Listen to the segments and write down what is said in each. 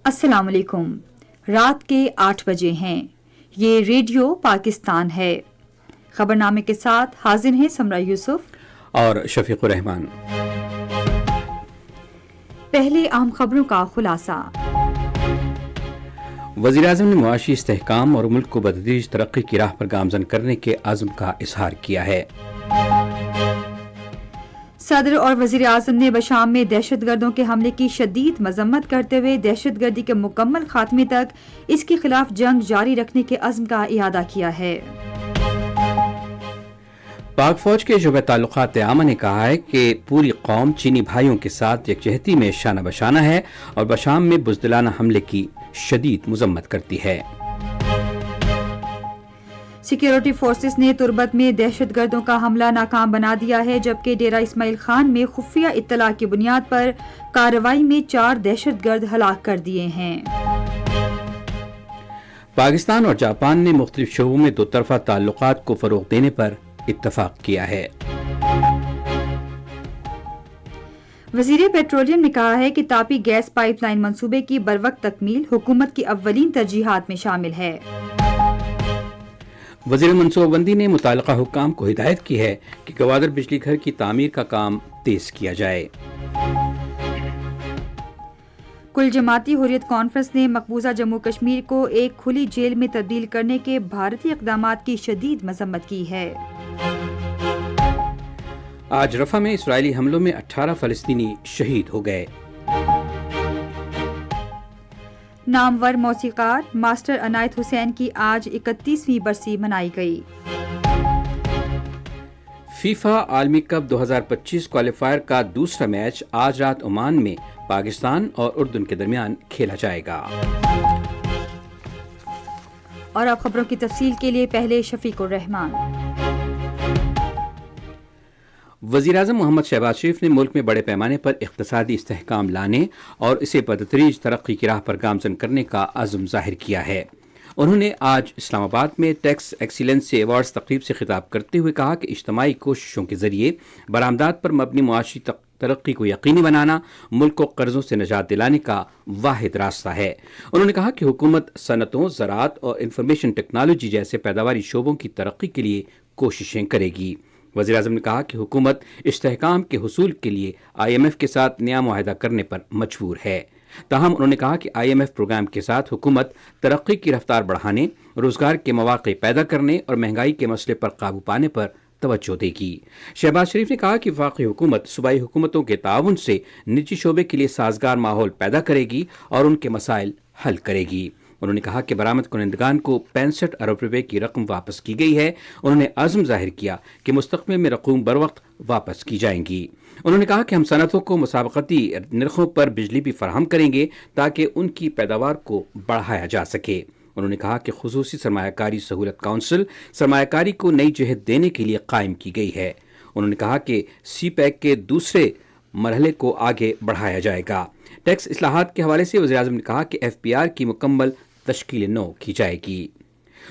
السلام علیکم۔ رات کے 8 بجے ہیں۔ یہ ریڈیو پاکستان ہے۔ خبرنامے کے ساتھ حاضر ہیں سمرہ یوسف اور شفیق الرحمان۔ پہلے اہم خبروں کا خلاصہ۔ وزیراعظم نے معاشی استحکام اور ملک کو بتدریج ترقی کی راہ پر گامزن کرنے کے عزم کا اظہار کیا ہے۔ صدر اور وزیر اعظم نے بشام میں دہشت گردوں کے حملے کی شدید مذمت کرتے ہوئے دہشت گردی کے مکمل خاتمے تک اس کے خلاف جنگ جاری رکھنے کے عزم کا اعادہ کیا ہے۔ پاک فوج کے شعبہ تعلقات عامہ نے کہا ہے کہ پوری قوم چینی بھائیوں کے ساتھ یکجہتی میں شانہ بشانہ ہے اور بشام میں بزدلانہ حملے کی شدید مذمت کرتی ہے۔ سیکیورٹی فورسز نے تربت میں دہشت گردوں کا حملہ ناکام بنا دیا ہے، جبکہ ڈیرہ اسماعیل خان میں خفیہ اطلاع کی بنیاد پر کارروائی میں 4 دہشت گرد ہلاک کر دیے ہیں۔ پاکستان اور جاپان نے مختلف شعبوں میں دو طرفہ تعلقات کو فروغ دینے پر اتفاق کیا ہے۔ وزیر پیٹرولیم نے کہا ہے کہ تاپی گیس پائپ لائن منصوبے کی بروقت تکمیل حکومت کی اولین ترجیحات میں شامل ہے۔ وزیر منصوبہ بندی نے متعلقہ حکام کو ہدایت کی ہے کہ گوادر بجلی گھر کی تعمیر کا کام تیز کیا جائے۔ کل جماعتی حریت کانفرنس نے مقبوضہ جموں کشمیر کو ایک کھلی جیل میں تبدیل کرنے کے بھارتی اقدامات کی شدید مذمت کی ہے۔ آج رفح میں اسرائیلی حملوں میں 18 فلسطینی شہید ہو گئے۔ نامور موسیقار ماسٹر عنایت حسین کی آج 31ویں برسی منائی گئی۔ فیفا عالمی کپ 2025 کوالیفائر کا دوسرا میچ آج رات عمان میں پاکستان اور اردن کے درمیان کھیلا جائے گا۔ اور اب خبروں کی تفصیل کے لیے پہلے شفیق الرحمان۔ وزیراعظم محمد شہباز شریف نے ملک میں بڑے پیمانے پر اقتصادی استحکام لانے اور اسے بتدریج ترقی کی راہ پر گامزن کرنے کا عزم ظاہر کیا ہے۔ انہوں نے آج اسلام آباد میں ٹیکس ایکسیلنسی ایوارڈز تقریب سے خطاب کرتے ہوئے کہا کہ اجتماعی کوششوں کے ذریعے برآمدات پر مبنی معاشی ترقی کو یقینی بنانا ملک کو قرضوں سے نجات دلانے کا واحد راستہ ہے۔ انہوں نے کہا کہ حکومت صنعتوں، زراعت اور انفارمیشن ٹیکنالوجی جیسے پیداواری شعبوں کی ترقی کے لیے کوششیں کرے گی۔ وزیراعظم نے کہا کہ حکومت استحکام کے حصول کے لیے IMF کے ساتھ نیا معاہدہ کرنے پر مجبور ہے۔ تاہم انہوں نے کہا کہ IMF پروگرام کے ساتھ حکومت ترقی کی رفتار بڑھانے، روزگار کے مواقع پیدا کرنے اور مہنگائی کے مسئلے پر قابو پانے پر توجہ دے گی۔ شہباز شریف نے کہا کہ وفاقی حکومت صوبائی حکومتوں کے تعاون سے نجی شعبے کے لیے سازگار ماحول پیدا کرے گی اور ان کے مسائل حل کرے گی۔ انہوں نے کہا کہ برآمد کنندگان کو 65 ارب روپے کی رقم واپس کی گئی ہے۔ انہوں نے عزم ظاہر کیا کہ مستقبل میں رقوم بروقت واپس کی جائیں گی۔ انہوں نے کہا کہ ہم صنعتوں کو مسابقتی نرخوں پر بجلی بھی فراہم کریں گے تاکہ ان کی پیداوار کو بڑھایا جا سکے۔ انہوں نے کہا کہ خصوصی سرمایہ کاری سہولت کونسل سرمایہ کاری کو نئی جہت دینے کے لیے قائم کی گئی ہے۔ انہوں نے کہا کہ سی پیک کے دوسرے مرحلے کو آگے بڑھایا جائے گا۔ ٹیکس اصلاحات کے حوالے سے وزیراعظم نے کہا کہ FPR کی مکمل تشکیل نو کی جائے گی۔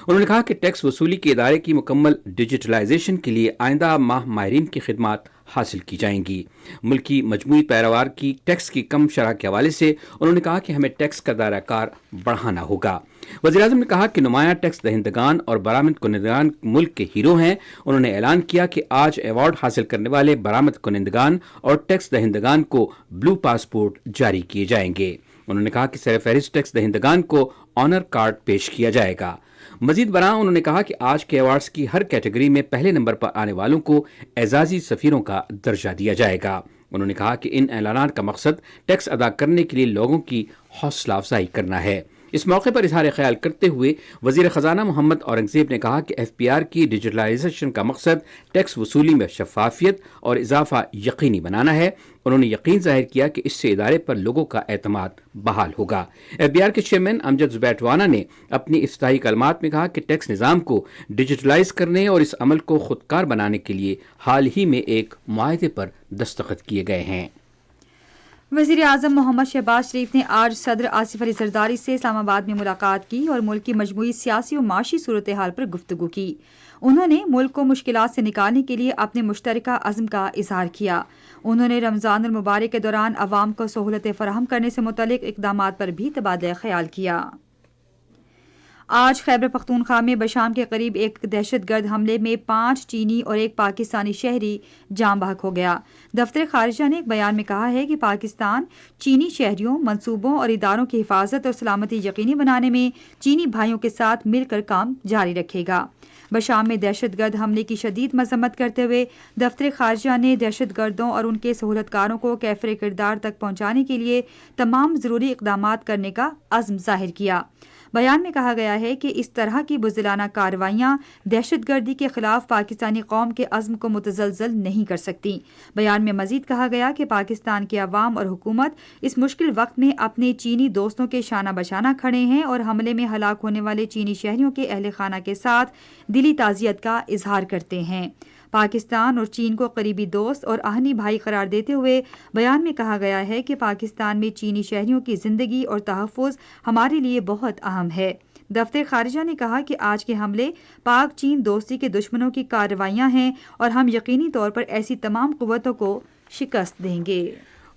انہوں نے کہا کہ ٹیکس وصولی کے ادارے کی مکمل ڈیجیٹلائزیشن کے لیے آئندہ ماہ ماہرین کی خدمات حاصل کی جائیں گی۔ ملکی مجموعی پیداوار کی ٹیکس کی کم شرح کے حوالے سے انہوں نے کہا کہ ہمیں ٹیکس کا دائرہ کار بڑھانا ہوگا۔ وزیراعظم نے کہا کہ نمایاں ٹیکس دہندگان اور برآمد کنندگان ملک کے ہیرو ہیں۔ انہوں نے اعلان کیا کہ آج ایوارڈ حاصل کرنے والے برآمد کنندگان اور ٹیکس دہندگان کو بلو پاسپورٹ جاری کیے جائیں گے۔ انہوں نے کہا کہ سر فہرست ٹیکس دہندگان کو آنر کارڈ پیش کیا جائے گا۔ مزید برآں انہوں نے کہا کہ آج کے ایوارڈز کی ہر کیٹیگری میں پہلے نمبر پر آنے والوں کو اعزازی سفیروں کا درجہ دیا جائے گا۔ انہوں نے کہا کہ ان اعلانات کا مقصد ٹیکس ادا کرنے کے لیے لوگوں کی حوصلہ افزائی کرنا ہے۔ اس موقع پر اظہار خیال کرتے ہوئے وزیر خزانہ محمد اورنگزیب نے کہا کہ FPR کی ڈیجیٹلائزیشن کا مقصد ٹیکس وصولی میں شفافیت اور اضافہ یقینی بنانا ہے۔ انہوں نے یقین ظاہر کیا کہ اس سے ادارے پر لوگوں کا اعتماد بحال ہوگا۔ FBR کے چیئرمین امجد زبیٹوانا نے اپنی افتتاحی کلمات میں کہا کہ ٹیکس نظام کو ڈیجیٹلائز کرنے اور اس عمل کو خودکار بنانے کے لیے حال ہی میں ایک معاہدے پر دستخط کیے گئے ہیں۔ وزیر اعظم محمد شہباز شریف نے آج صدر آصف علی زرداری سے اسلام آباد میں ملاقات کی اور ملک کی مجموعی سیاسی و معاشی صورتحال پر گفتگو کی. انہوں نے ملک کو مشکلات سے نکالنے کے لیے اپنے مشترکہ عزم کا اظہار کیا. انہوں نے رمضان المبارک کے دوران عوام کو سہولتیں فراہم کرنے سے متعلق اقدامات پر بھی تبادلہ خیال کیا. آج خیبر پختونخوا میں بشام کے قریب ایک دہشت گرد حملے میں 5 چینی اور ایک پاکستانی شہری جاں بحق ہو گیا. دفتر خارجہ نے ایک بیان میں کہا ہے کہ پاکستان چینی شہریوں، منصوبوں اور اداروں کی حفاظت اور سلامتی یقینی بنانے میں چینی بھائیوں کے ساتھ مل کر کام جاری رکھے گا. بشام میں دہشت گرد حملے کی شدید مذمت کرتے ہوئے دفتر خارجہ نے دہشت گردوں اور ان کے سہولت کاروں کو کیفر کردار تک پہنچانے کے لیے تمام ضروری اقدامات کرنے کا عزم ظاہر کیا. بیان میں کہا گیا ہے کہ اس طرح کی بزدلانہ کارروائیاں دہشت گردی کے خلاف پاکستانی قوم کے عزم کو متزلزل نہیں کر سکتی. بیان میں مزید کہا گیا کہ پاکستان کے عوام اور حکومت اس مشکل وقت میں اپنے چینی دوستوں کے شانہ بشانہ کھڑے ہیں اور حملے میں ہلاک ہونے والے چینی شہریوں کے اہل خانہ کے ساتھ دلی تعزیت کا اظہار کرتے ہیں. پاکستان اور چین کو قریبی دوست اور آہنی بھائی قرار دیتے ہوئے بیان میں کہا گیا ہے کہ پاکستان میں چینی شہریوں کی زندگی اور تحفظ ہمارے لیے بہت اہم ہے. دفتر خارجہ نے کہا کہ آج کے حملے پاک چین دوستی کے دشمنوں کی کارروائیاں ہیں اور ہم یقینی طور پر ایسی تمام قوتوں کو شکست دیں گے.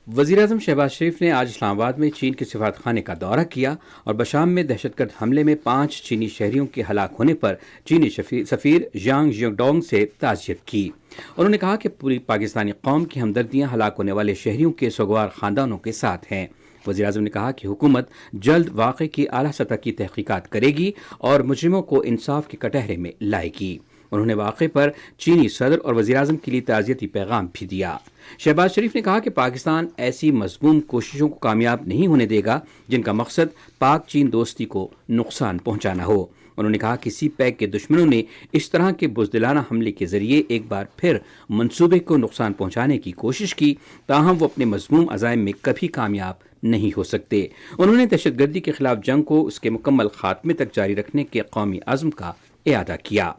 وزیر اعظم شہباز شریف نے آج اسلام آباد میں چین کے سفارت خانے کا دورہ کیا اور بشام میں دہشت گرد حملے میں 5 چینی شہریوں کے ہلاک ہونے پر چینی سفیر ژانگ ژیوڈونگ سے تعزیت کی. انہوں نے کہا کہ پوری پاکستانی قوم کی ہمدردیاں ہلاک ہونے والے شہریوں کے سوگوار خاندانوں کے ساتھ ہیں. وزیر اعظم نے کہا کہ حکومت جلد واقعے کی اعلیٰ سطح کی تحقیقات کرے گی اور مجرموں کو انصاف کے کٹہرے میں لائے گی. انہوں نے واقعے پر چینی صدر اور وزیر اعظم کے لیے تعزیتی پیغام بھی دیا. شہباز شریف نے کہا کہ پاکستان ایسی مذموم کوششوں کو کامیاب نہیں ہونے دے گا جن کا مقصد پاک چین دوستی کو نقصان پہنچانا ہو. انہوں نے کہا کہ سی پیک کے دشمنوں نے اس طرح کے بزدلانہ حملے کے ذریعے ایک بار پھر منصوبے کو نقصان پہنچانے کی کوشش کی، تاہم وہ اپنے مذموم عزائم میں کبھی کامیاب نہیں ہو سکتے. انہوں نے دہشت گردی کے خلاف جنگ کو اس کے مکمل خاتمے تک جاری رکھنے کے قومی عزم کا اعادہ کیا.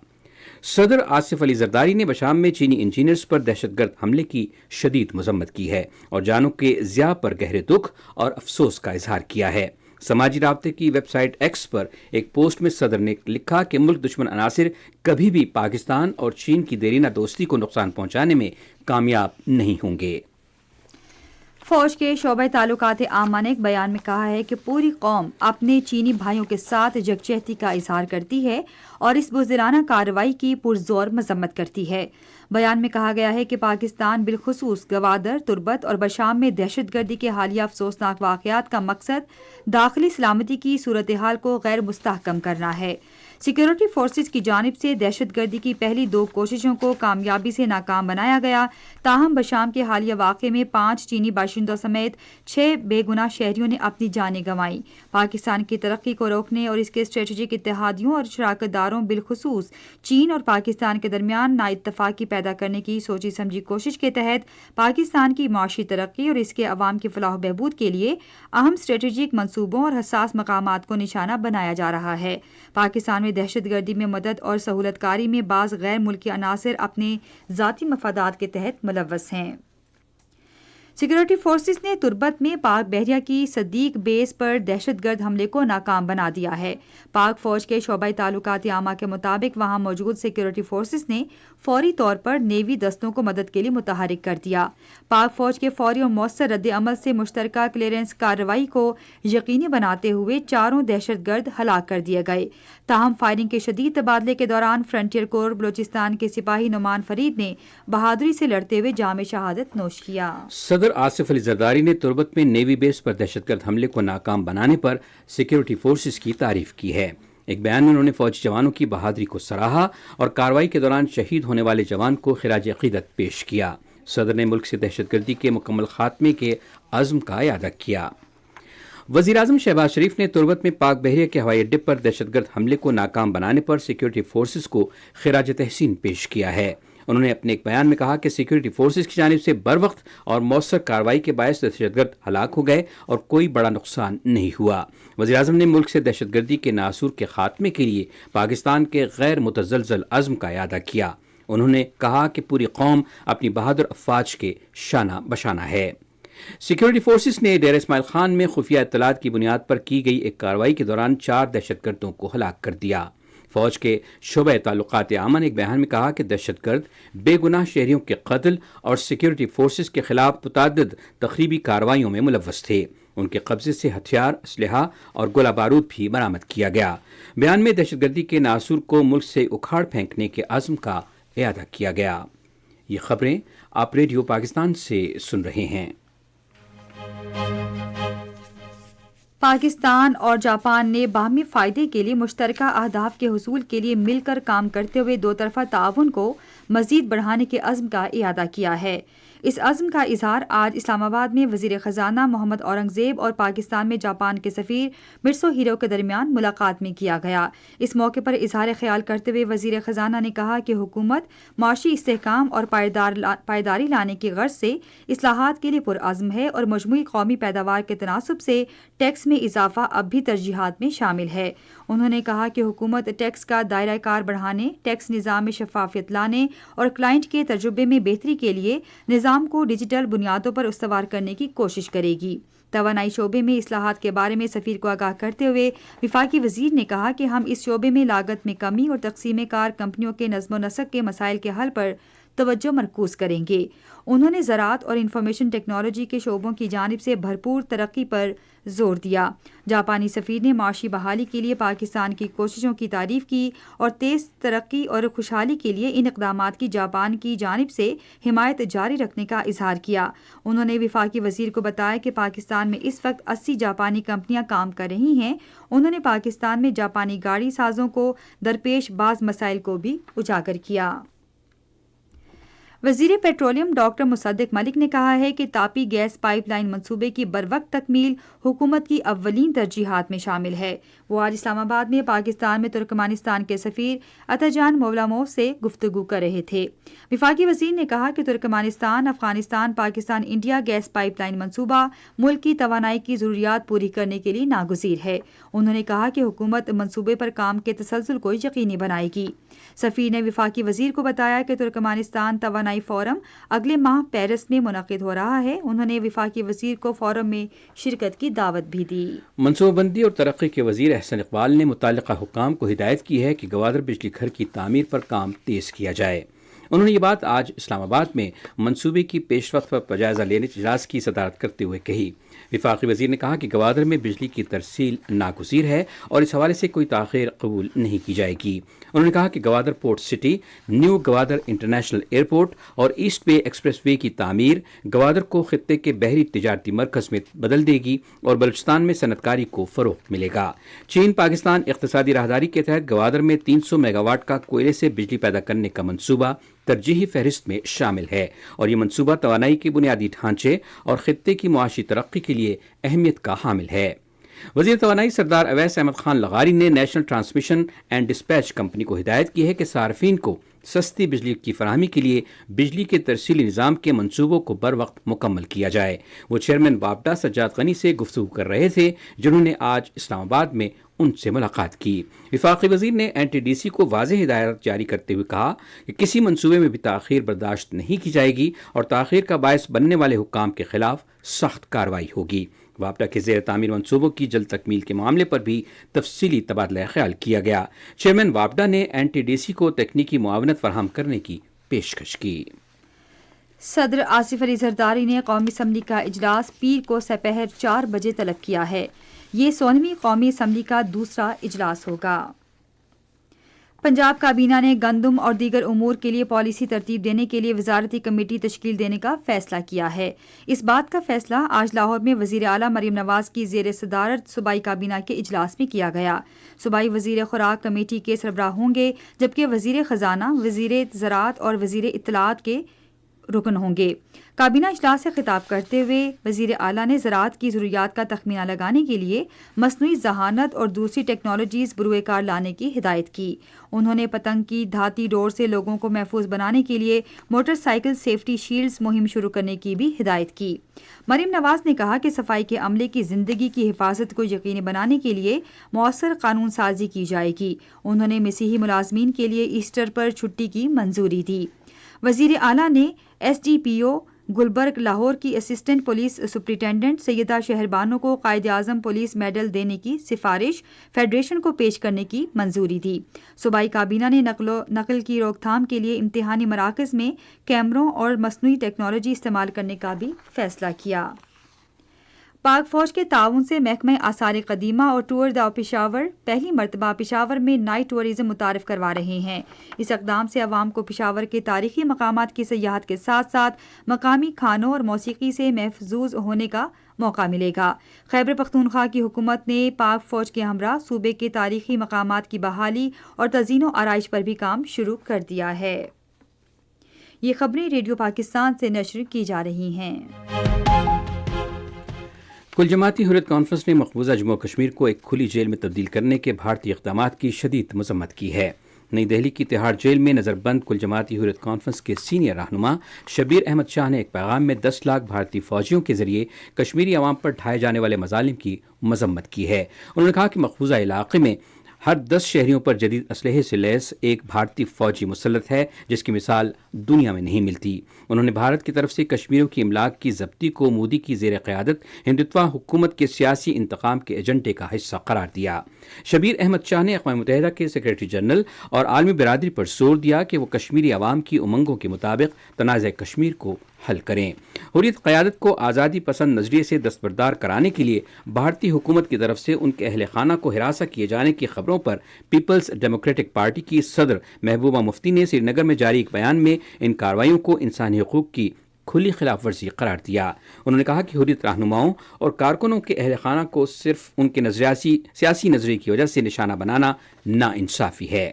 صدر آصف علی زرداری نے بشام میں چینی انجینئرز پر دہشت گرد حملے کی شدید مذمت کی ہے اور جانوں کے ضیاع پر گہرے دکھ اور افسوس کا اظہار کیا ہے. سماجی رابطے کی ویب سائٹ ایکس پر ایک پوسٹ میں صدر نے لکھا کہ ملک دشمن عناصر کبھی بھی پاکستان اور چین کی دیرینہ دوستی کو نقصان پہنچانے میں کامیاب نہیں ہوں گے. فوج کے شعبہ تعلقات عامہ نے ایک بیان میں کہا ہے کہ پوری قوم اپنے چینی بھائیوں کے ساتھ یکجہتی کا اظہار کرتی ہے اور اس بزدلانہ کارروائی کی پرزور مذمت کرتی ہے. بیان میں کہا گیا ہے کہ پاکستان بالخصوص گوادر، تربت اور بشام میں دہشت گردی کے حالیہ افسوسناک واقعات کا مقصد داخلی سلامتی کی صورتحال کو غیر مستحکم کرنا ہے. سیکورٹی فورسز کی جانب سے دہشت گردی کی پہلی 2 کوششوں کو کامیابی سے ناکام بنایا گیا، تاہم بشام کے حالیہ واقعے میں 5 چینی باشندوں سمیت 6 بے گناہ شہریوں نے اپنی جانیں گنوائیں. پاکستان کی ترقی کو روکنے اور اس کے اسٹریٹجک اتحادیوں اور شراکت داروں بالخصوص چین اور پاکستان کے درمیان نا اتفاقی پیدا کرنے کی سوچی سمجھی کوشش کے تحت پاکستان کی معاشی ترقی اور اس کے عوام کی فلاح و بہبود کے لیے اہم اسٹریٹجک منصوبوں اور حساس مقامات کو نشانہ بنایا جا رہا ہے. پاکستان میں دہشت گردی میں مدد اور سہولت کاری میں بعض غیر ملکی عناصر اپنے ذاتی مفادات کے تحت ملوث ہیں. سیکورٹی فورسز نے تربت میں پاک بحریہ کی صدیق بیس پر دہشت گرد حملے کو ناکام بنا دیا ہے. پاک فوج کے شعبہ تعلقات عامہ کے مطابق وہاں موجود سیکورٹی فورسز نے فوری طور پر نیوی دستوں کو مدد کے لیے متحرک کر دیا. پاک فوج کے فوری اور مؤثر رد عمل سے مشترکہ کلیئرنس کارروائی کو یقینی بناتے ہوئے 4 دہشت گرد ہلاک کر دیے گئے. تاہم فائرنگ کے شدید تبادلے کے دوران فرنٹیئر کور بلوچستان کے سپاہی نعمان فرید نے بہادری سے لڑتے ہوئے جام شہادت نوش کیا. صدر آصف علی زرداری نے تربت میں نیوی بیس پر دہشت گرد حملے کو ناکام بنانے پر سیکورٹی فورسز کی تعریف کی ہے. ایک بیان میں انہوں نے فوجی جوانوں کی بہادری کو سراہا اور کارروائی کے دوران شہید ہونے والے جوان کو خراج عقیدت پیش کیا. صدر نے ملک سے دہشت گردی کے مکمل خاتمے کے عزم کا اعادہ کیا. وزیر اعظم شہباز شریف نے تربت میں پاک بحریہ کے ہوائی اڈے پر دہشت گرد حملے کو ناکام بنانے پر سیکورٹی فورسز کو خراج تحسین پیش کیا ہے. انہوں نے اپنے ایک بیان میں کہا کہ سیکورٹی فورسز کی جانب سے بروقت اور مؤثر کارروائی کے باعث دہشت گرد ہلاک ہو گئے اور کوئی بڑا نقصان نہیں ہوا. وزیر اعظم نے ملک سے دہشت گردی کے ناصور کے خاتمے کے لیے پاکستان کے غیر متزلزل عزم کا اعادہ کیا. انہوں نے کہا کہ پوری قوم اپنی بہادر افواج کے شانہ بشانہ ہے. سیکورٹی فورسز نے ڈیرہ اسماعیل خان میں خفیہ اطلاعات کی بنیاد پر کی گئی ایک کارروائی کے دوران 4 دہشت گردوں کو ہلاک کر دیا۔ فوج کے شعبہ تعلقات عامہ نے ایک بیان میں کہا کہ دہشت گرد بے گناہ شہریوں کے قتل اور سیکورٹی فورسز کے خلاف متعدد تخریبی کارروائیوں میں ملوث تھے۔ ان کے قبضے سے ہتھیار، اسلحہ اور گولہ بارود بھی برآمد کیا گیا۔ بیان میں دہشت گردی کے ناصور کو ملک سے اکھاڑ پھینکنے کے عزم کا اعادہ کیا گیا۔ یہ خبریں آپ ریڈیو پاکستان سے سن رہے ہیں۔ پاکستان اور جاپان نے باہمی فائدے کے لیے مشترکہ اہداف کے حصول کے لیے مل کر کام کرتے ہوئے دو طرفہ تعاون کو مزید بڑھانے کے عزم کا اعادہ کیا ہے۔ اس عزم کا اظہار آج اسلام آباد میں وزیر خزانہ محمد اورنگزیب اور پاکستان میں جاپان کے سفیر مرسو ہیرو کے درمیان ملاقات میں کیا گیا۔ اس موقع پر اظہار خیال کرتے ہوئے وزیر خزانہ نے کہا کہ حکومت معاشی استحکام اور پائیداری لانے کی غرض سے اصلاحات کے لیے پرعزم ہے اور مجموعی قومی پیداوار کے تناسب سے ٹیکس میں اضافہ اب بھی ترجیحات میں شامل ہے۔ انہوں نے کہا کہ حکومت ٹیکس کا دائرہ کار بڑھانے، ٹیکس نظام میں شفافیت لانے اور کلائنٹ کے تجربے میں بہتری کے لیے نظام کو ڈیجیٹل بنیادوں پر استوار کرنے کی کوشش کرے گی۔ توانائی شعبے میں اصلاحات کے بارے میں سفیر کو آگاہ کرتے ہوئے وفاقی وزیر نے کہا کہ ہم اس شعبے میں لاگت میں کمی اور تقسیم کار کمپنیوں کے نظم و نسق کے مسائل کے حل پر توجہ مرکوز کریں گے۔ انہوں نے زراعت اور انفارمیشن ٹیکنالوجی کے شعبوں کی جانب سے بھرپور ترقی پر زور دیا۔ جاپانی سفیر نے معاشی بحالی کے لیے پاکستان کی کوششوں کی تعریف کی اور تیز ترقی اور خوشحالی کے لیے ان اقدامات کی جاپان کی جانب سے حمایت جاری رکھنے کا اظہار کیا۔ انہوں نے وفاقی وزیر کو بتایا کہ پاکستان میں اس وقت 80 جاپانی کمپنیاں کام کر رہی ہیں۔ انہوں نے پاکستان میں جاپانی گاڑی سازوں کو درپیش بعض مسائل کو بھی اجاگر کیا۔ وزیر پیٹرولیم ڈاکٹر مصدق ملک نے کہا ہے کہ تاپی گیس پائپ لائن منصوبے کی بروقت تکمیل حکومت کی اولین ترجیحات میں شامل ہے۔ وہ آج اسلام آباد میں پاکستان میں ترکمانستان کے سفیر اتاجان موولاموف سے گفتگو کر رہے تھے۔ وفاقی وزیر نے کہا کہ Turkmenistan Afghanistan Pakistan India gas pipe line منصوبہ ملک کی توانائی کی ضروریات پوری کرنے کے لیے ناگزیر ہے۔ انہوں نے کہا کہ حکومت منصوبے پر کام کے تسلسل کو یقینی بنائے گی۔ سفیر نے وفاقی وزیر کو بتایا کہ ترکمانستان توانائی فورم اگلے ماہ پیرس میں منعقد ہو رہا ہے۔ انہوں نے وفاقی وزیر کو فورم میں شرکت کی دعوت بھی دی۔ منصوبہ بندی اور ترقی کے وزیر احسن اقبال نے متعلقہ حکام کو ہدایت کی ہے کہ گوادر بجلی گھر کی تعمیر پر کام تیز کیا جائے۔ انہوں نے یہ بات آج اسلام آباد میں منصوبے کی پیش رفت پر جائزہ لینے اجلاس کی صدارت کرتے ہوئے کہی۔ وفاقی وزیر نے کہا کہ گوادر میں بجلی کی ترسیل ناگزیر ہے اور اس حوالے سے کوئی تاخیر قبول نہیں کی جائے گی۔ انہوں نے کہا کہ Gwadar port city, new Gwadar international airport اور ایسٹ وے ایکسپریس وے کی تعمیر گوادر کو خطے کے بحری تجارتی مرکز میں بدل دے گی اور بلوچستان میں صنعت کاری کو فروغ ملے گا۔ چین پاکستان اقتصادی راہداری کے تحت گوادر میں 300 میگا واٹ کا کوئلے سے بجلی پیدا کرنے کا منصوبہ ترجیحی فہرست میں شامل ہے اور یہ منصوبہ توانائی کے بنیادی ڈھانچے اور خطے کی معاشی ترقی کے لیے اہمیت کا حامل ہے۔ وزیر توانائی سردار اویس احمد خان لغاری نے national transmission and dispatch company کو ہدایت کی ہے کہ صارفین کو سستی بجلی کی فراہمی کے لیے بجلی کے ترسیلی نظام کے منصوبوں کو بر وقت مکمل کیا جائے۔ وہ چیئرمین وابڈا سجاد غنی سے گفتگو کر رہے تھے، جنہوں نے آج اسلام آباد میں ان سے ملاقات کی۔ وفاقی وزیر نے این ٹی ڈی سی کو واضح ہدایات جاری کرتے ہوئے کہا کہ کسی منصوبے میں بھی تاخیر برداشت نہیں کی جائے گی اور تاخیر کا باعث بننے والے حکام کے خلاف سخت کارروائی ہوگی۔ وابڈا کے زیر تعمیر منصوبوں کی جلد تکمیل کے معاملے پر بھی تفصیلی تبادلہ خیال کیا گیا۔ چیئرمین وابڈا نے این ٹی ڈی سی کو تکنیکی معاونت فراہم کرنے کی پیشکش کی۔ صدر آصف علی زرداری نے قومی اسمبلی کا اجلاس پیر کو سپہر 4 بجے طلب کیا ہے۔ یہ 100ویں قومی اسمبلی کا دوسرا اجلاس ہوگا۔ پنجاب کابینہ نے گندم اور دیگر امور کے لیے پالیسی ترتیب دینے کے لیے وزارتی کمیٹی تشکیل دینے کا فیصلہ کیا ہے۔ اس بات کا فیصلہ آج لاہور میں وزیر اعلیٰ مریم نواز کی زیر صدارت صوبائی کابینہ کے اجلاس میں کیا گیا۔ صوبائی وزیر خوراک کمیٹی کے سربراہ ہوں گے، جبکہ وزیر خزانہ، وزیر زراعت اور وزیر اطلاعات کے رکن ہوں گے۔ کابینہ اجلاس سے خطاب کرتے ہوئے وزیر اعلیٰ نے زراعت کی ضروریات کا تخمینہ لگانے کے لیے مصنوعی ذہانت اور دوسری ٹیکنالوجیز بروئے کار لانے کی ہدایت کی۔ انہوں نے پتنگ کی دھاتی ڈور سے لوگوں کو محفوظ بنانے کے لیے موٹر سائیکل سیفٹی شیلڈز مہم شروع کرنے کی بھی ہدایت کی۔ مریم نواز نے کہا کہ صفائی کے عملے کی زندگی کی حفاظت کو یقینی بنانے کے لیے مؤثر قانون سازی کی جائے گی۔ انہوں نے مسیحی ملازمین کے لیے ایسٹر پر چھٹی کی منظوری دی۔ وزیر اعلیٰ نے ایس ڈی پی او گلبرگ لاہور کی اسسٹنٹ پولیس سپرنٹینڈنٹ سیدہ شہربانو کو قائد اعظم پولیس میڈل دینے کی سفارش فیڈریشن کو پیش کرنے کی منظوری دی۔ صوبائی کابینہ نے نقل کی روک تھام کے لیے امتحانی مراکز میں کیمروں اور مصنوعی ٹیکنالوجی استعمال کرنے کا بھی فیصلہ کیا۔ پاک فوج کے تعاون سے محکمہ آثار قدیمہ اور ٹور دا پشاور پہلی مرتبہ پشاور میں نائٹ ٹورزم متعارف کروا رہے ہیں۔ اس اقدام سے عوام کو پشاور کے تاریخی مقامات کی سیاحت کے ساتھ ساتھ مقامی کھانوں اور موسیقی سے محفوظ ہونے کا موقع ملے گا۔ خیبر پختونخوا کی حکومت نے پاک فوج کے ہمراہ صوبے کے تاریخی مقامات کی بحالی اور تزئین و آرائش پر بھی کام شروع کر دیا ہے۔ یہ خبریں ریڈیو پاکستان سے نشر کی جا رہی ہیں۔ کل جماعتی حریت کانفرنس نے مقبوضہ جموں کشمیر کو ایک کھلی جیل میں تبدیل کرنے کے بھارتی اقدامات کی شدید مذمت کی ہے۔ نئی دہلی کی تہاڑ جیل میں نظر بند کل جماعتی حریت کانفرنس کے سینئر رہنما شبیر احمد شاہ نے ایک پیغام میں 10 لاکھ بھارتی فوجیوں کے ذریعے کشمیری عوام پر ڈھائے جانے والے مظالم کی مذمت کی ہے۔ انہوں نے کہا کہ مقبوضہ علاقے میں ہر 10 شہریوں پر جدید اسلحے سے لیس ایک بھارتی فوجی مسلط ہے، جس کی مثال دنیا میں نہیں ملتی۔ انہوں نے بھارت کی طرف سے کشمیریوں کی املاک کی ضبطی کو مودی کی زیر قیادت ہندوتوا حکومت کے سیاسی انتقام کے ایجنڈے کا حصہ قرار دیا۔ شبیر احمد شاہ نے اقوام متحدہ کے سیکریٹری جنرل اور عالمی برادری پر زور دیا کہ وہ کشمیری عوام کی امنگوں کے مطابق تنازع کشمیر کو حل کریں۔ حریت قیادت کو آزادی پسند نظریے سے دستبردار کرانے کے لیے بھارتی حکومت کی طرف سے ان کے اہل خانہ کو ہراساں کیے جانے کی خبروں پر پیپلز ڈیموکریٹک پارٹی کی صدر محبوبہ مفتی نے سری نگر میں جاری ایک بیان میں ان کارروائیوں کو انسانی حقوق کی کھلی خلاف ورزی قرار دیا۔ انہوں نے کہا کہ حریت رہنماؤں اور کارکنوں کے اہل خانہ کو صرف ان کے سیاسی نظریے کی وجہ سے نشانہ بنانا ناانصافی ہے۔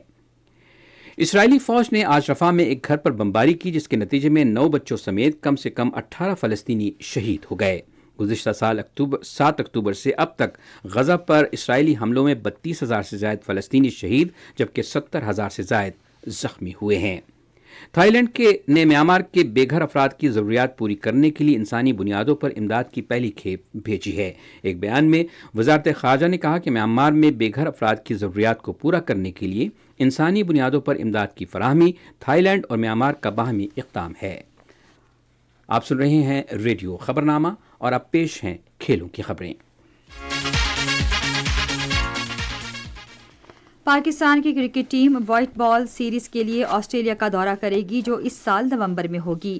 اسرائیلی فوج نے آج رفح میں ایک گھر پر بمباری کی، جس کے نتیجے میں 9 بچوں سمیت کم سے کم 18 فلسطینی شہید ہو گئے۔ گزشتہ سال 7 اکتوبر سے اب تک غزہ پر اسرائیلی حملوں میں 32,000 سے زائد فلسطینی شہید جبکہ 70,000 سے زائد زخمی ہوئے ہیں۔ تھائی لینڈ نے میانمار کے بے گھر افراد کی ضروریات پوری کرنے کے لیے انسانی بنیادوں پر امداد کی پہلی کھیپ بھیجی ہے۔ ایک بیان میں وزارت خارجہ نے کہا کہ میانمار میں بے گھر افراد کی ضروریات کو پورا کرنے کے لیے انسانی بنیادوں پر امداد کی فراہمی تھائی لینڈ اور میانمار کا باہمی اقدام ہے۔ آپ سن رہے ہیں ریڈیو خبرنامہ اور اب پیش ہیں کھیلوں کی خبریں۔ پاکستان کی cricket team white ball series کے لیے آسٹریلیا کا دورہ کرے گی، جو اس سال نومبر میں ہوگی۔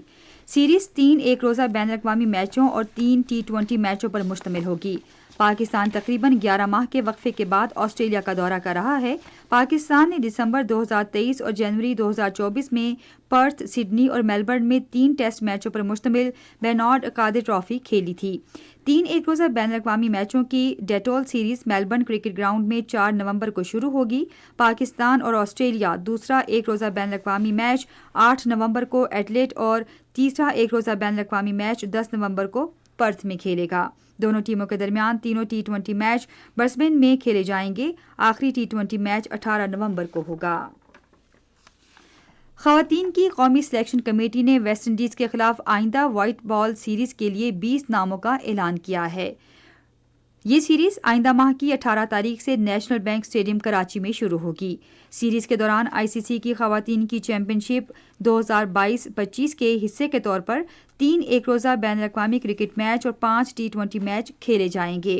سیریز 3 ایک روزہ بین الاقوامی میچوں اور 3 T20 میچوں پر مشتمل ہوگی۔ پاکستان تقریباً 11 ماہ کے وقفے کے بعد آسٹریلیا کا دورہ کر رہا ہے۔ پاکستان نے دسمبر 2023 اور جنوری 2024 میں پرتھ، سڈنی اور میلبرن میں 3 ٹیسٹ میچوں پر مشتمل بینارڈ قادر ٹرافی کھیلی تھی۔ 3 ایک روزہ بین الاقوامی میچوں کی Dettol series Melbourne cricket ground میں 4 نومبر کو شروع ہوگی۔ پاکستان اور آسٹریلیا دوسرا ایک روزہ بین الاقوامی میچ 8 نومبر کو ایڈلیڈ اور تیسرا ایک روزہ بین الاقوامی میچ 10 نومبر کو پرتھ میں کھیلے گا۔ دونوں ٹیموں کے درمیان تینوں T20 میچ برسبن میں کھیلے جائیں گے۔ آخری T20 میچ 18 نومبر کو ہوگا۔ خواتین کی قومی سلیکشن کمیٹی نے ویسٹ انڈیز کے خلاف آئندہ وائٹ بال سیریز کے لیے 20 ناموں کا اعلان کیا ہے۔ یہ سیریز آئندہ ماہ کی 18 تاریخ سے نیشنل بینک اسٹیڈیم کراچی میں شروع ہوگی۔ سیریز کے دوران ICC کی خواتین کی چیمپئن شپ 2022-25 کے حصے کے طور پر 3 ایک روزہ بین الاقوامی کرکٹ میچ اور 5 T20 میچ کھیلے جائیں گے۔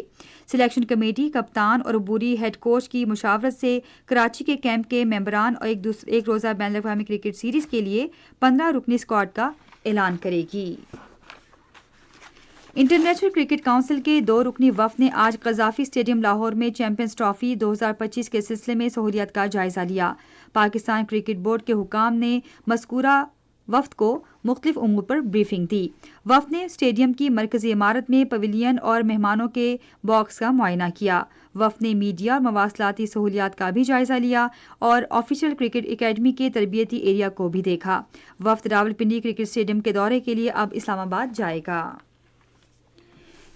سلیکشن کمیٹی کپتان اور عبوری ہیڈ کوچ کی مشاورت سے کراچی کے کیمپ کے ممبران اور ایک روزہ بین الاقوامی کرکٹ سیریز کے لیے 15 رکنی اسکواڈ کا اعلان کرے گی۔ انٹرنیشنل کرکٹ کونسل کے 2 رکنی وفد نے آج قذافی اسٹیڈیم لاہور میں چیمپئنز ٹرافی 2025 کے سلسلے میں سہولیات کا جائزہ لیا۔ پاکستان کرکٹ بورڈ کے حکام نے مذکورہ وفد کو مختلف امور پر بریفنگ دی۔ وفد نے اسٹیڈیم کی مرکزی عمارت میں پویلین اور مہمانوں کے باکس کا معائنہ کیا۔ وفد نے میڈیا اور مواصلاتی سہولیات کا بھی جائزہ لیا اور آفیشیل کرکٹ اکیڈمی کے تربیتی ایریا کو بھی دیکھا۔ وفد راولپنڈی کرکٹ اسٹیڈیم کے دورے کے لیے اب اسلام آباد جائے گا۔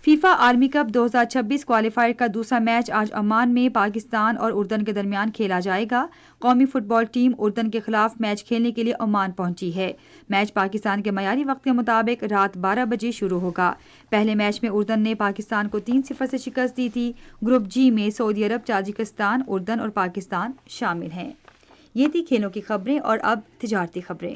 فیفا عالمی کپ 2026 کوالیفائر کا دوسرا میچ آج عمان میں پاکستان اور اردن کے درمیان کھیلا جائے گا۔ قومی فٹ بال ٹیم اردن کے خلاف میچ کھیلنے کے لیے عمان پہنچی ہے۔ میچ پاکستان کے معیاری وقت کے مطابق رات 12 بجے شروع ہوگا۔ پہلے میچ میں اردن نے پاکستان کو 3-0 سے شکست دی تھی۔ گروپ جی میں سعودی عرب، تاجکستان، اردن اور پاکستان شامل ہیں۔ یہ تھی کھیلوں کی خبریں اور اب تجارتی خبریں۔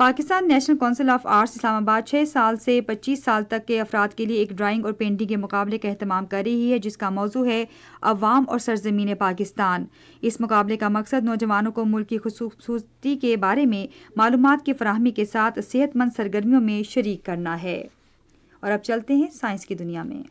Pakistan national council of arts Islamabad 6 سال سے 25 سال تک کے افراد کے لیے ایک ڈرائنگ اور پینٹنگ کے مقابلے کا اہتمام کر رہی ہے، جس کا موضوع ہے عوام اور سرزمین پاکستان۔ اس مقابلے کا مقصد نوجوانوں کو ملک کی خصوصیت کے بارے میں معلومات کی فراہمی کے ساتھ صحت مند سرگرمیوں میں شریک کرنا ہے۔ اور اب چلتے ہیں سائنس کی دنیا میں۔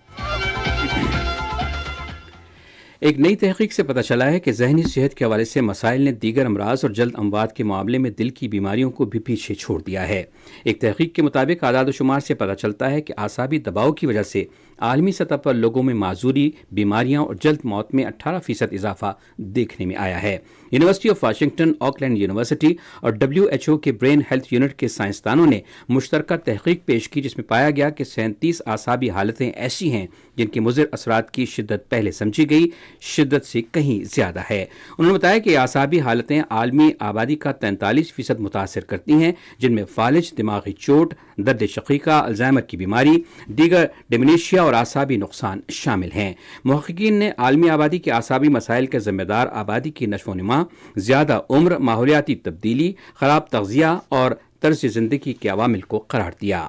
ایک نئی تحقیق سے پتہ چلا ہے کہ ذہنی صحت کے حوالے سے مسائل نے دیگر امراض اور جلد اموات کے معاملے میں دل کی بیماریوں کو بھی پیچھے چھوڑ دیا ہے۔ ایک تحقیق کے مطابق اعداد و شمار سے پتہ چلتا ہے کہ اعصابی دباؤ کی وجہ سے عالمی سطح پر لوگوں میں معذوری، بیماریاں اور جلد موت میں 18% اضافہ دیکھنے میں آیا ہے۔ University of Washington, Auckland university اور WHO کے برین ہیلتھ یونٹ کے سائنسدانوں نے مشترکہ تحقیق پیش کی، جس میں پایا گیا کہ 37 اعصابی حالتیں ایسی ہیں جن کے مضر اثرات کی شدت پہلے سمجھی گئی شدت سے کہیں زیادہ ہے۔ انہوں نے بتایا کہ یہ اعصابی حالتیں عالمی آبادی کا 43% متاثر کرتی ہیں، جن میں فالج، دماغی چوٹ، درد شقیقہ، الزائمر کی بیماری، دیگر ڈیمنشیا اور اعصابی نقصان شامل ہیں۔ محققین نے عالمی آبادی کے اعصابی مسائل کے ذمہ دار آبادی کی نشو و نما، زیادہ عمر، ماحولیاتی تبدیلی، خراب تغذیہ اور طرز زندگی کے عوامل کو قرار دیا۔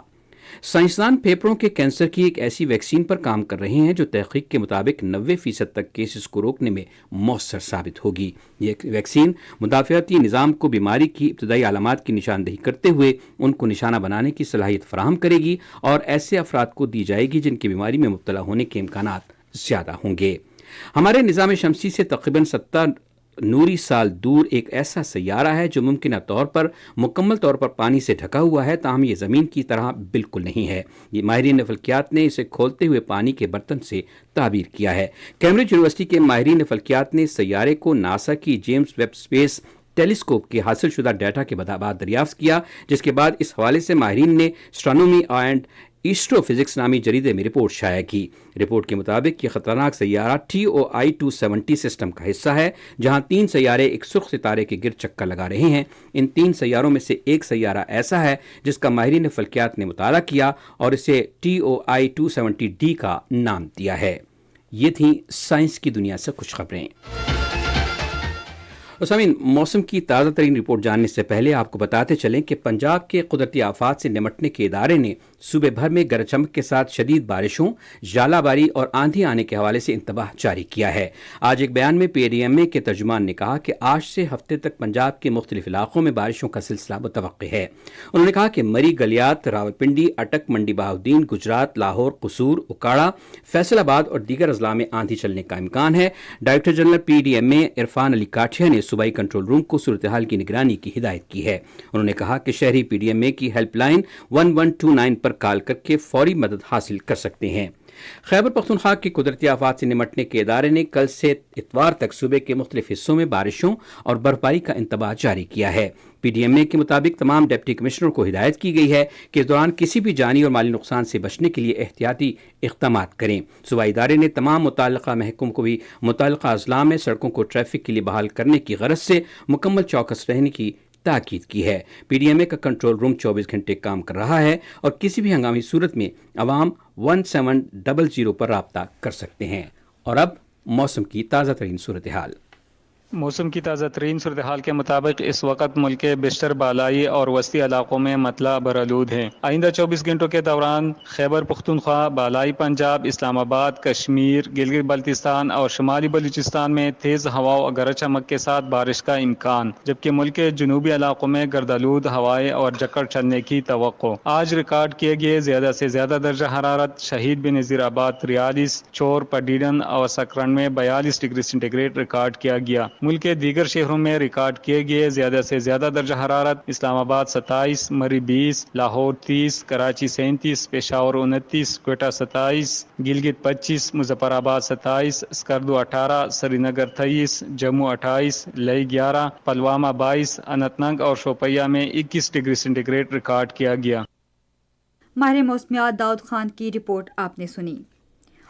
سائنسدان پھیپھڑوں کے کینسر کی ایک ایسی ویکسین پر کام کر رہے ہیں جو تحقیق کے مطابق 90% تک کیسز کو روکنے میں مؤثر ثابت ہوگی۔ یہ ویکسین مدافعتی نظام کو بیماری کی ابتدائی علامات کی نشاندہی کرتے ہوئے ان کو نشانہ بنانے کی صلاحیت فراہم کرے گی اور ایسے افراد کو دی جائے گی جن کی بیماری میں مبتلا ہونے کے امکانات زیادہ ہوں گے۔ ہمارے نظام شمسی سے تقریباً 70 نوری سال دور ایک ایسا سیارہ ہے جو ممکنہ طور پر مکمل طور پر پانی سے ڈھکا ہوا ہے، تاہم یہ زمین کی طرح بالکل نہیں ہے۔ یہ ماہرین فلکیات نے اسے کھولتے ہوئے پانی کے برتن سے تعبیر کیا ہے۔ کیمبرج یونیورسٹی کے ماہرین فلکیات نے سیارے کو ناسا کی جیمز ویب اسپیس ٹیلیسکوپ کے حاصل شدہ ڈیٹا کے بعد دریافت کیا، جس کے بعد اس حوالے سے ماہرین نے اسٹرانومی اینڈ ایسٹرو فزکس نامی جریدے میں رپورٹ شائع کی۔ رپورٹ کے مطابق یہ خطرناک سیارہ TOI 270 سسٹم کا حصہ ہے، جہاں 3 سیارے ایک سرخ ستارے کے گرد چکر لگا رہے ہیں۔ ان 3 سیاروں میں سے ایک سیارہ ایسا ہے جس کا ماہرین فلکیات نے مطالعہ کیا اور اسے TOI 270D کا نام دیا ہے۔ یہ تھیں سائنس کی دنیا سے کچھ خبریں۔ سامعین، موسم کی تازہ ترین رپورٹ جاننے سے پہلے آپ کو بتاتے چلیں کہ پنجاب کے قدرتی آفات سے نمٹنے کے ادارے نے صوبے بھر میں گرج چمک کے ساتھ شدید بارشوں، ژالہ باری اور آندھی آنے کے حوالے سے انتباہ جاری کیا ہے۔ آج ایک بیان میں PDMA کے ترجمان نے کہا کہ آج سے ہفتے تک پنجاب کے مختلف علاقوں میں بارشوں کا سلسلہ متوقع ہے۔ انہوں نے کہا کہ مری، گلیات، راولپنڈی، اٹک، منڈی بہاؤدین، گجرات، لاہور، قصور، اکاڑا، فیصل آباد اور دیگر اضلاع میں آندھی چلنے کا امکان ہے۔ ڈائریکٹر جنرل PDMA عرفان علی کاٹھیا نے صوبائی کنٹرول روم کو صورتحال کی نگرانی کی ہدایت کی ہے۔ انہوں نے کہا کہ شہری PDMA کی ہیلپ لائن 1129 پر کال کر کے فوری مدد حاصل کر سکتے ہیں۔ خیبر پختونخوا کے قدرتی آفات سے نمٹنے کے ادارے نے کل سے اتوار تک صوبے کے مختلف حصوں میں بارشوں اور برفباری کا انتباہ جاری کیا ہے۔ PDMA کے مطابق تمام ڈپٹی کمشنروں کو ہدایت کی گئی ہے کہ اس دوران کسی بھی جانی اور مالی نقصان سے بچنے کے لیے احتیاطی اقدامات کریں۔ صوبائی ادارے نے تمام متعلقہ محکموں کو بھی متعلقہ اضلاع میں سڑکوں کو ٹریفک کے لیے بحال کرنے کی غرض سے مکمل چوکس رہنے کی تاکید کی ہے۔ PDMA کا کنٹرول روم 24 گھنٹے کام کر رہا ہے اور کسی بھی ہنگامی صورت میں عوام 1700 پر رابطہ کر سکتے ہیں۔ اور اب موسم کی تازہ ترین صورتحال۔ موسم کی تازہ ترین صورتحال کے مطابق اس وقت ملک کے بیشتر بالائی اور وسطی علاقوں میں مطلع برآلود ہیں۔ آئندہ 24 گھنٹوں کے دوران خیبر پختونخوا، بالائی پنجاب، اسلام آباد، کشمیر، گلگت بلتستان اور شمالی بلوچستان میں تیز ہواؤں اور گرج چمک کے ساتھ بارش کا امکان، جبکہ ملک کے جنوبی علاقوں میں گردآلود ہوائیں اور جکڑ چلنے کی توقع۔ آج ریکارڈ کیے گئے زیادہ سے زیادہ درجہ حرارت شہید بنظیر آباد 43، چور، پڈیڈن اور سکرن میں 42 ڈگری سینٹی گریڈ ریکارڈ کیا گیا۔ ملک کے دیگر شہروں میں ریکارڈ کیے گئے زیادہ سے زیادہ درجہ حرارت اسلام آباد 27، مری 20، لاہور 30، کراچی 37، پشاور 29، کوئٹہ 27، گلگت 25، مظفر آباد 27، اسکردو 18، سری نگر 23، جموں 28، لئی 11، پلوامہ 22، اننت ناگ اور شوپیاں میں 21 ڈگری سینٹی گریڈ ریکارڈ کیا گیا۔ ماہر موسمیات داؤد خان کی رپورٹ آپ نے سنی۔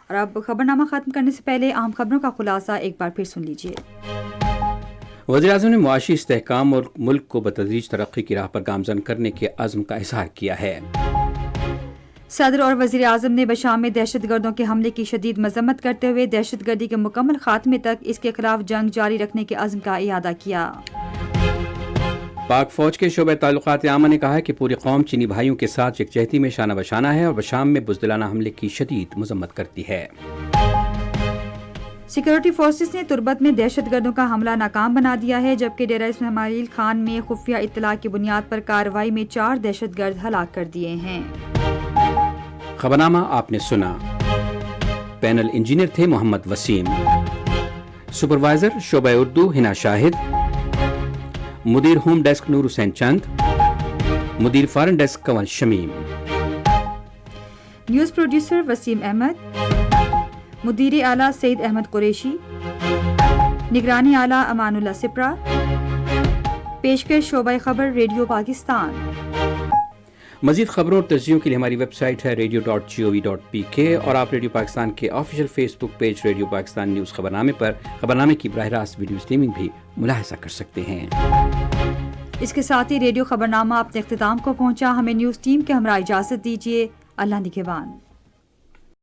اور اب خبرنامہ ختم کرنے سے پہلے اہم خبروں کا خلاصہ ایک بار پھر سن لیجیے۔ وزیراعظم نے معاشی استحکام اور ملک کو بتدریج ترقی کی راہ پر گامزن کرنے کے عزم کا اظہار کیا ہے۔ صدر اور وزیر اعظم نے بشام میں دہشت گردوں کے حملے کی شدید مذمت کرتے ہوئے دہشت گردی کے مکمل خاتمے تک اس کے خلاف جنگ جاری رکھنے کے عزم کا اعادہ کیا۔ پاک فوج کے شعبہ تعلقات عامہ نے کہا ہے کہ پوری قوم چینی بھائیوں کے ساتھ یکجہتی میں شانہ بشانہ ہے اور بشام میں بزدلانہ حملے کی شدید مذمت کرتی ہے۔ سیکورٹی فورسز نے تربت میں دہشت گردوں کا حملہ ناکام بنا دیا ہے، جبکہ ڈیرہ اسماعیل خان میں خفیہ اطلاع کی بنیاد پر کارروائی میں 4 دہشت گرد ہلاک کر دیے ہیں۔ خبرنامہ آپ نے سنا۔ پینل انجینئر تھے محمد وسیم، سپروائزر شعبہ اردو ہنا شاہد، مدیر ہوم ڈیسک نور حسین چند، مدیر فارن ڈیسک کنور شمیم، نیوز پروڈیوسر وسیم احمد، مدیر اعلیٰ سعید احمد قریشی، نگرانی اعلیٰ امان اللہ سپرا، پیشکش شعبہ خبر ریڈیو پاکستان۔ مزید خبروں اور تجزیوں کے لیے ہماری ویب سائٹ ہے radio.gov.pk اور آپ ریڈیو پاکستان کے آفیشیل فیس بک پیج ریڈیو پاکستان نیوز خبرنامے پر خبرنامے کی براہ راست ویڈیو اسٹریمنگ بھی ملاحظہ کر سکتے ہیں۔ اس کے ساتھ ہی ریڈیو خبرنامہ اپنے اختتام کو پہنچا۔ ہمیں نیوز ٹیم کے ہمراہ اجازت دیجیے۔ اللہ نگہبان۔